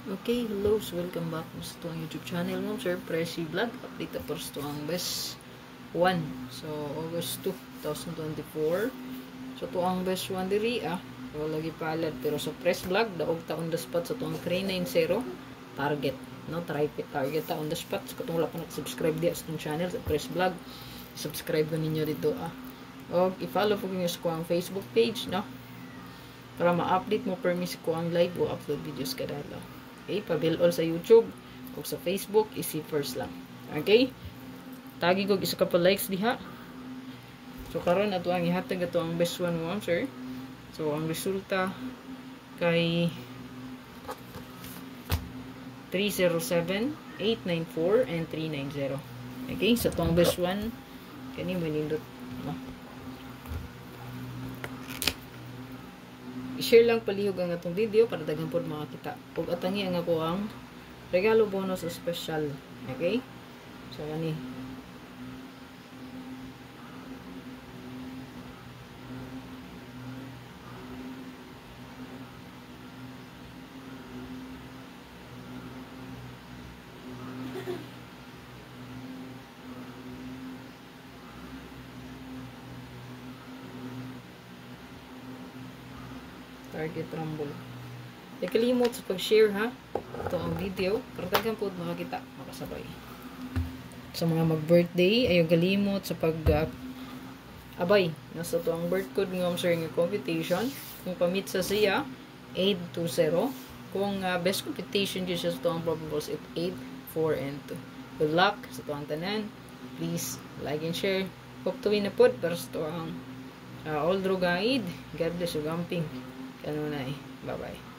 Okay, hello, so welcome back sa tuwang YouTube channel mo, Sir Presi Vlog. Update po sa tuwang best 1. So, August 2, 2024. So, tuwang best 1 diri, so, lagi palad. Pero sa press vlog, daog ta on the spot sa tuwang 390 target. No, target ta on the spot. So, kung wala pa subscribe di sa tuwang channel, sa press vlog, subscribe ko ninyo dito, O, i-follow po nyo sa kuwang Facebook page, no? Para ma-update mo permis ko ang live o upload videos kada adlaw. Okay, pabil all sa YouTube o sa Facebook, isi first lang. Okay? Tagi ko isa ka pa likes diha. So karon ato ang ihatag ato ang best one mo, sir. So ang resulta kay 307, 894 and 390. Okay, so itong best one kani manindot, no? I-share lang palihog ang atong video para daghan pod makakita. Ug atangi ang ako ang regalo bonus special. Okay? So kani. Target rumble. Di kalimot sa pag-share, ha? Ito ang video. Para daghan po makakita, makasabay. Sa mga mag-birthday, ayaw kalimot sa abay. Nasa ito ang birth code ng sir ng computation. Kung pamit sa siya, 820. Kung best computation dyan siya sa ito ang probables, 8, 4, and 2. Good luck sa ito ang tanan. Please, like and share. Hope to win na po. Para sa ito ang all draw guide. God bless you, gamping. Bye-bye.